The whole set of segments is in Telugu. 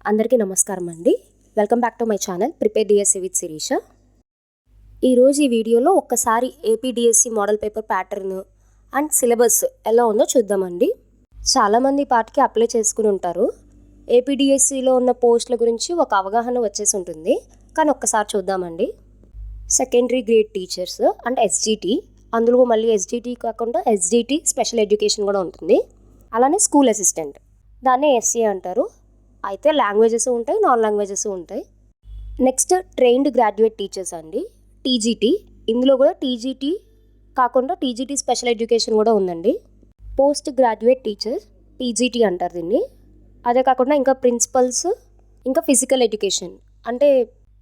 అందరికీ నమస్కారం అండి. Welcome back to my channel prepare DSC with Sirisha. ఈరోజు ఈ వీడియోలో ఒక్కసారి AP DSC model paper pattern and syllabus ఎలా ఉందో చూద్దామండి. చాలామంది పాటికి అప్లై చేసుకుని ఉంటారు. ఏపీ డిఎస్సిలో ఉన్న పోస్టుల గురించి ఒక అవగాహన వచ్చేసి ఉంటుంది, కానీ ఒక్కసారి చూద్దామండి. సెకండరీ గ్రేడ్ టీచర్స్ అంటే ఎస్జిటి, అందులో మళ్ళీ ఎస్జిటి కాకుండా ఎస్జిటి స్పెషల్ ఎడ్యుకేషన్ కూడా ఉంటుంది. అలానే స్కూల్ అసిస్టెంట్, దాన్నే ఎస్సీ అంటారు. అయితే లాంగ్వేజెస్ ఉంటాయి, నాన్ లాంగ్వేజెస్ ఉంటాయి. నెక్స్ట్ ట్రైన్డ్ గ్రాడ్యుయేట్ టీచర్స్ అండి, టీజీటీ. ఇందులో కూడా టీజీటీ కాకుండా టీజీటీ స్పెషల్ ఎడ్యుకేషన్ కూడా ఉందండి. పోస్ట్ గ్రాడ్యుయేట్ టీచర్స్ పీజీటీ అంటారు దీన్ని. అదే కాకుండా ఇంకా ప్రిన్సిపల్స్, ఇంకా ఫిజికల్ ఎడ్యుకేషన్ అంటే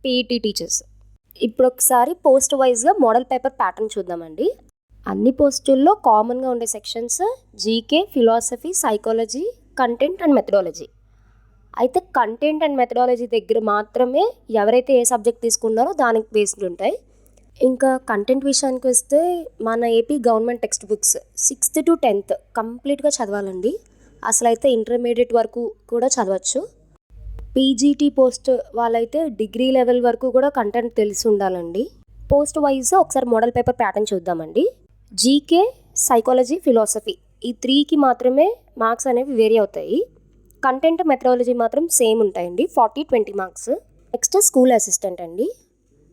పీఈటీ టీచర్స్. ఇప్పుడు ఒకసారి పోస్ట్ వైజ్గా మోడల్ పేపర్ ప్యాటర్న్ చూద్దామండి. అన్ని పోస్టుల్లో కామన్గా ఉండే sections GK, philosophy, psychology, content and methodology. అయితే కంటెంట్ అండ్ మెథడాలజీ దగ్గర మాత్రమే ఎవరైతే ఏ సబ్జెక్ట్ తీసుకున్నారో దానికి బేస్డ్ ఉంటాయి. ఇంకా కంటెంట్ విషయానికి వస్తే మన AP government text books 6th to 10th కంప్లీట్గా చదవాలండి. అసలు అయితే ఇంటర్మీడియట్ వరకు కూడా చదవచ్చు. పీజీటీ పోస్ట్ వాళ్ళైతే డిగ్రీ లెవెల్ వరకు కూడా కంటెంట్ తెలిసి ఉండాలండి. పోస్ట్ వైజ్ ఒకసారి మోడల్ పేపర్ ప్యాటర్న్ చూద్దామండి. జీకే, సైకాలజీ, ఫిలాసఫీ ఈ 3కి మాత్రమే మార్క్స్ అనేవి వేరీ అవుతాయి. కంటెంట్, మెథడాలజీ మాత్రం సేమ్ ఉంటాయండి, 40-20 మార్క్స్. నెక్స్ట్ స్కూల్ అసిస్టెంట్ అండి.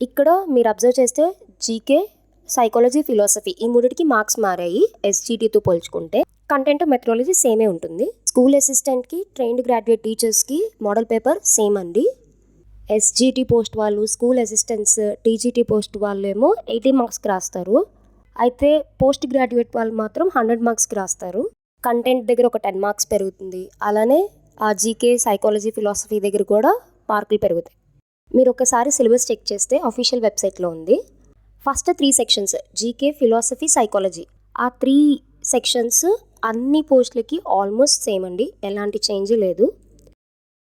ఇక్కడ మీరు అబ్జర్వ్ చేస్తే జీకే, సైకాలజీ, ఫిలాసఫీ ఈ మూడిటికి మార్క్స్ మారాయి ఎస్జిటితో పోల్చుకుంటే. కంటెంట్, మెథడాలజీ సేమే ఉంటుంది. స్కూల్ అసిస్టెంట్కి, ట్రైన్డ్ గ్రాడ్యుయేట్ టీచర్స్కి మోడల్ పేపర్ సేమ్ అండి. ఎస్జిటి పోస్ట్ వాళ్ళు, స్కూల్ అసిస్టెంట్స్, టీజీటీ పోస్ట్ వాళ్ళు ఏమో 80 మార్క్స్కి రాస్తారు. అయితే పోస్ట్ గ్రాడ్యుయేట్ వాళ్ళు మాత్రం 100 మార్క్స్కి రాస్తారు. కంటెంట్ దగ్గర ఒక 10 మార్క్స్ పెరుగుతుంది. అలానే ఆ జీకే, సైకాలజీ, ఫిలాసఫీ దగ్గర కూడా మార్కులు పెరుగుతాయి. మీరు ఒకసారి సిలబస్ చెక్ చేస్తే అఫీషియల్ వెబ్సైట్లో ఉంది. First 3 sections GK, philosophy, psychology, ఆ 3 సెక్షన్స్ అన్ని పోస్టులకి ఆల్మోస్ట్ సేమ్ అండి, ఎలాంటి చేంజ్ లేదు.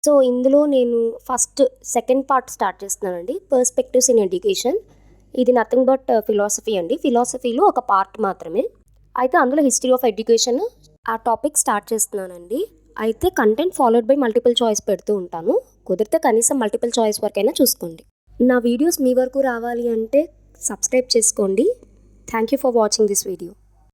సో ఇందులో నేను ఫస్ట్ సెకండ్ పార్ట్ స్టార్ట్ చేస్తున్నానండి, పర్స్పెక్టివ్స్ ఇన్ ఎడ్యుకేషన్. ఇది నథింగ్ బట్ ఫిలాసఫీ అండి. ఫిలాసఫీలో ఒక పార్ట్ మాత్రమే. అయితే అందులో హిస్టరీ ఆఫ్ ఎడ్యుకేషన్ ఆ టాపిక్ స్టార్ట్ చేస్తున్నానండి. అయితే content followed by multiple choice పెడుతూ ఉంటాను. కుదిరితే కనీసం మల్టిపుల్ చాయిస్ వరకైనా చూసుకోండి. నా వీడియోస్ మీ వరకు రావాలి అంటే సబ్స్క్రైబ్ చేసుకోండి. Thank you for watching this video.